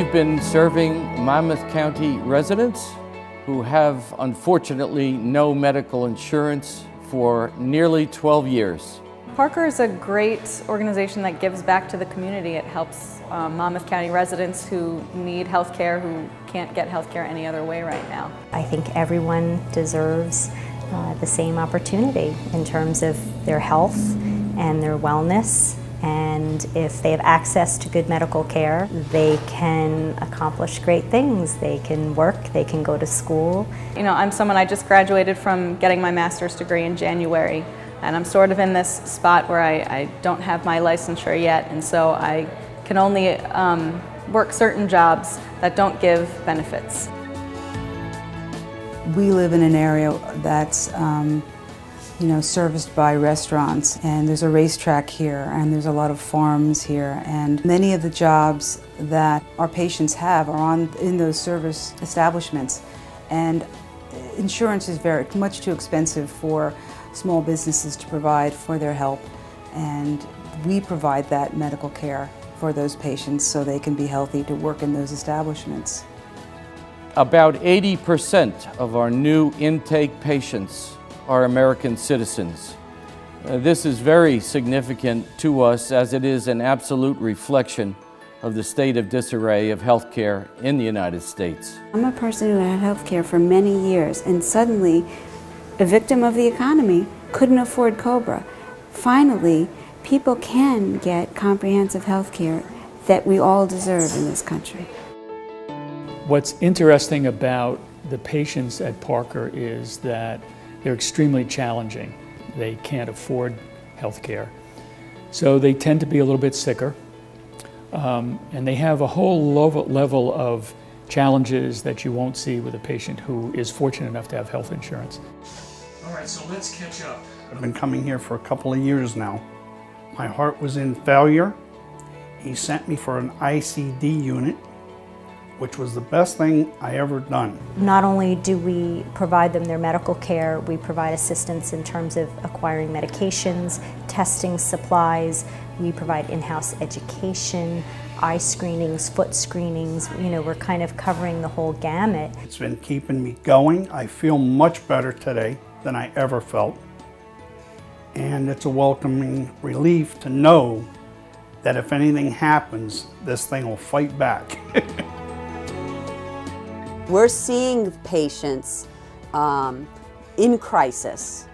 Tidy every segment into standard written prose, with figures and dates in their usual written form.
We've been serving Monmouth County residents who have, unfortunately, no medical insurance for nearly 12 years. Parker is a great organization that gives back to the community. It helps Monmouth County residents who need health care, who can't get health care any other way right now. I think everyone deserves the same opportunity in terms of their health and their wellness. And if they have access to good medical care, they can accomplish great things. They can work, they can go to school. You know, I'm someone, I just graduated from getting my master's degree in January, and I'm sort of in this spot where I don't have my licensure yet, and so I can only work certain jobs that don't give benefits. We live in an area that's serviced by restaurants, and there's a racetrack here, and there's a lot of farms here, and many of the jobs that our patients have are in those service establishments, and insurance is very much too expensive for small businesses to provide for their help, and we provide that medical care for those patients so they can be healthy to work in those establishments. About 80% of our new intake patients are American citizens. This is very significant to us as it is an absolute reflection of the state of disarray of healthcare in the United States. I'm a person who had healthcare for many years, and suddenly, a victim of the economy, couldn't afford COBRA. Finally, people can get comprehensive healthcare that we all deserve in this country. What's interesting about the patients at Parker is that they're extremely challenging. They can't afford health care. So they tend to be a little bit sicker. And they have a whole level of challenges that you won't see with a patient who is fortunate enough to have health insurance. All right, so let's catch up. I've been coming here for a couple of years now. My heart was in failure. He sent me for an ICD unit, which was the best thing I ever done. Not only do we provide them their medical care, we provide assistance in terms of acquiring medications, testing supplies, we provide in-house education, eye screenings, foot screenings. You know, we're kind of covering the whole gamut. It's been keeping me going. I feel much better today than I ever felt. And it's a welcoming relief to know that if anything happens, this thing will fight back. We're seeing patients in crisis.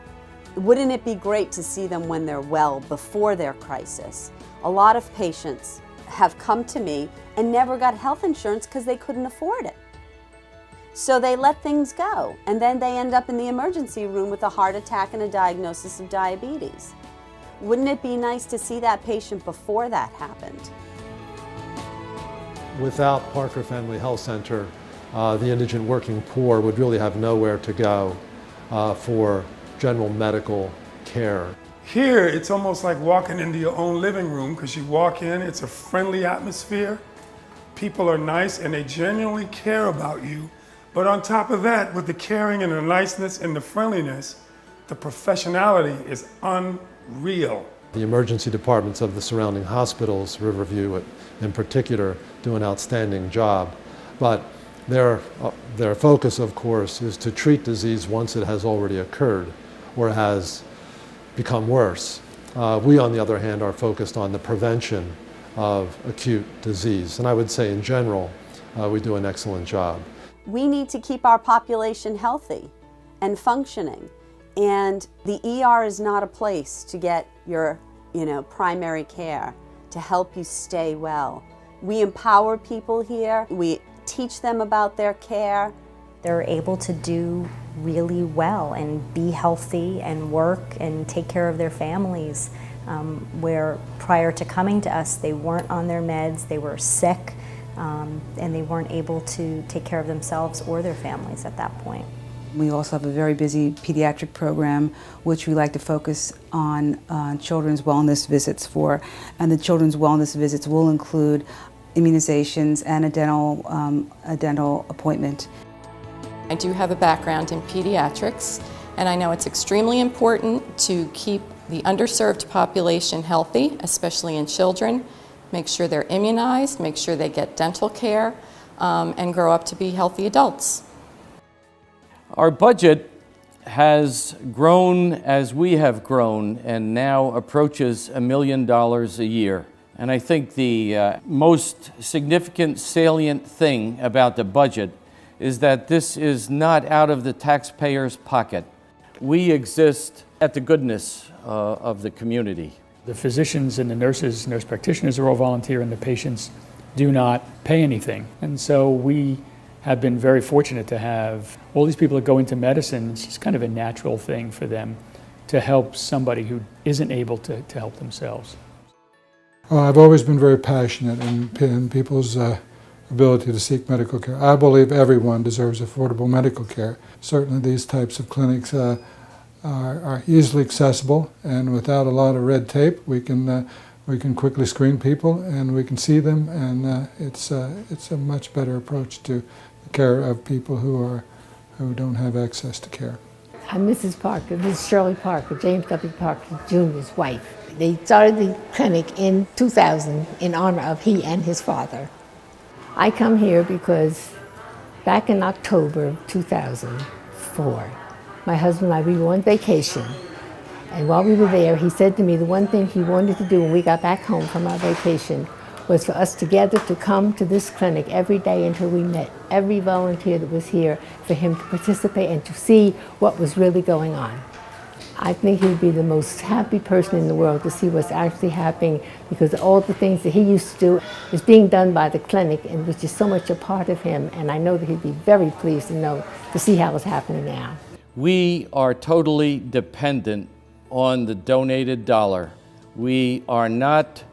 Wouldn't it be great to see them when they're well before their crisis? A lot of patients have come to me and never got health insurance because they couldn't afford it. So they let things go, and then they end up in the emergency room with a heart attack and a diagnosis of diabetes. Wouldn't it be nice to see that patient before that happened? Without Parker Family Health Center, the indigent working poor would really have nowhere to go for general medical care. Here, it's almost like walking into your own living room because you walk in, it's a friendly atmosphere. People are nice and they genuinely care about you. But on top of that, with the caring and the niceness and the friendliness, the professionality is unreal. The emergency departments of the surrounding hospitals, Riverview in particular, do an outstanding job. But their focus, of course, is to treat disease once it has already occurred or has become worse. We, on the other hand, are focused on the prevention of acute disease. And I would say, in general, we do an excellent job. We need to keep our population healthy and functioning. And the ER is not a place to get your, primary care, to help you stay well. We empower people here. We teach them about their care. They're able to do really well and be healthy and work and take care of their families, where prior to coming to us, they weren't on their meds, they were sick, and they weren't able to take care of themselves or their families at that point. We also have a very busy pediatric program, which we like to focus on children's wellness visits for. And the children's wellness visits will include immunizations and a dental appointment. I do have a background in pediatrics, and I know it's extremely important to keep the underserved population healthy, especially in children, make sure they're immunized, make sure they get dental care, and grow up to be healthy adults. Our budget has grown as we have grown and now approaches $1 million a year. And I think the most significant salient thing about the budget is that this is not out of the taxpayer's pocket. We exist at the goodness of the community. The physicians and the nurses, nurse practitioners are all volunteer, and the patients do not pay anything. And so we have been very fortunate to have all these people that go into medicine. It's just kind of a natural thing for them to help somebody who isn't able to help themselves. I've always been very passionate in people's ability to seek medical care. I believe everyone deserves affordable medical care. Certainly these types of clinics are easily accessible, and without a lot of red tape, we can quickly screen people and we can see them, and it's a much better approach to the care of people who don't have access to care. I'm Mrs. Parker. This is Shirley Parker, James W. Parker Jr.'s wife. They started the clinic in 2000 in honor of he and his father. I come here because back in October of 2004, my husband and I, we were on vacation. And while we were there, he said to me the one thing he wanted to do when we got back home from our vacation was for us together to come to this clinic every day until we met every volunteer that was here, for him to participate and to see what was really going on. I think he would be the most happy person in the world to see what's actually happening, because all the things that he used to do is being done by the clinic, and which is so much a part of him. And I know that he'd be very pleased to see how it's happening now. We are totally dependent on the donated dollar. We are not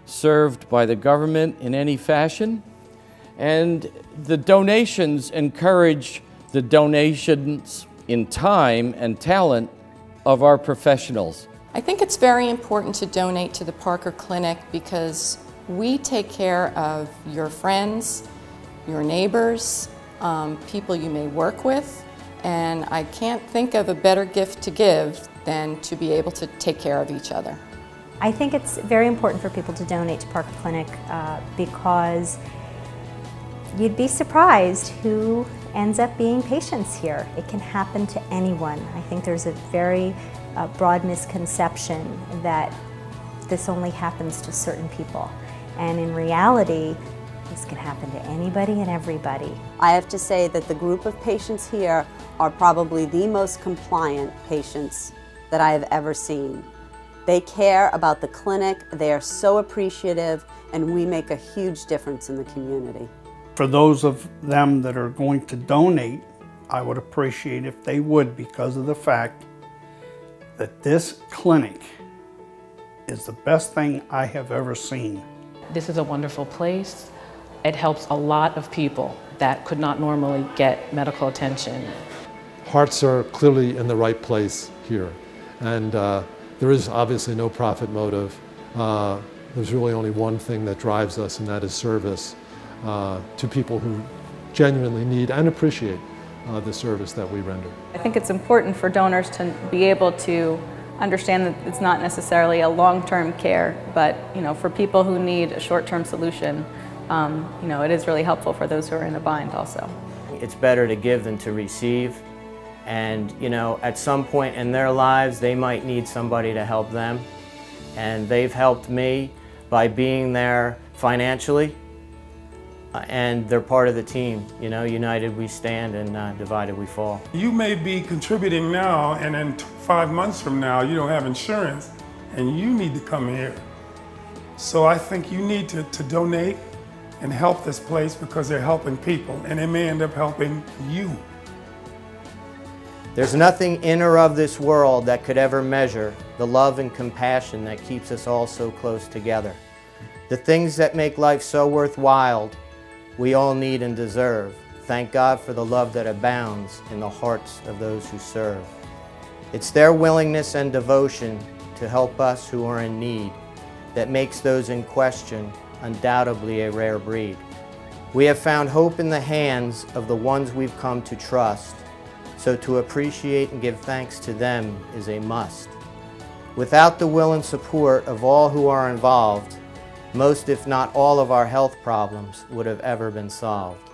served by the government in any fashion, and the donations encourage the donations in time and talent of our professionals. I think it's very important to donate to the Parker Clinic because we take care of your friends, your neighbors, people you may work with, and I can't think of a better gift to give than to be able to take care of each other. I think it's very important for people to donate to Parker Clinic because you'd be surprised who ends up being patients here. It can happen to anyone. I think there's a very broad misconception that this only happens to certain people. And in reality, this can happen to anybody and everybody. I have to say that the group of patients here are probably the most compliant patients that I have ever seen. They care about the clinic, they are so appreciative, and we make a huge difference in the community. For those of them that are going to donate, I would appreciate if they would, because of the fact that this clinic is the best thing I have ever seen. This is a wonderful place. It helps a lot of people that could not normally get medical attention. Hearts are clearly in the right place here, and there is obviously no profit motive. There's really only one thing that drives us, and that is service to people who genuinely need and appreciate the service that we render. I think it's important for donors to be able to understand that it's not necessarily a long-term care, but for people who need a short-term solution, it is really helpful for those who are in a bind also. It's better to give than to receive, and at some point in their lives they might need somebody to help them, and they've helped me by being there financially, and they're part of the team. United we stand and divided we fall. You may be contributing now, and in 5 months from now you don't have insurance and you need to come here. So I think you need to donate and help this place, because they're helping people and they may end up helping you. There's nothing in or of this world that could ever measure the love and compassion that keeps us all so close together. The things that make life so worthwhile, we all need and deserve. Thank God for the love that abounds in the hearts of those who serve. It's their willingness and devotion to help us who are in need that makes those in question undoubtedly a rare breed. We have found hope in the hands of the ones we've come to trust, so to appreciate and give thanks to them is a must. Without the will and support of all who are involved, most if not all of our health problems would have ever been solved.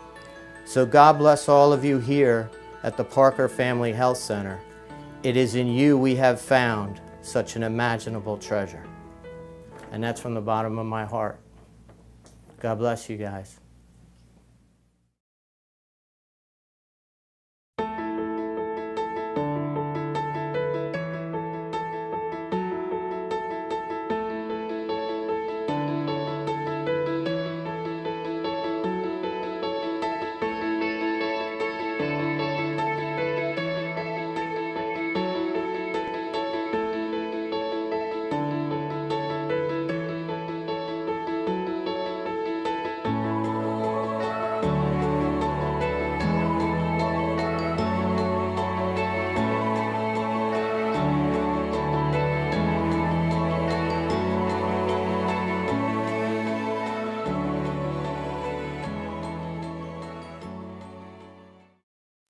So God bless all of you here at the Parker Family Health Center. It is in you we have found such an imaginable treasure. And that's from the bottom of my heart. God bless you guys.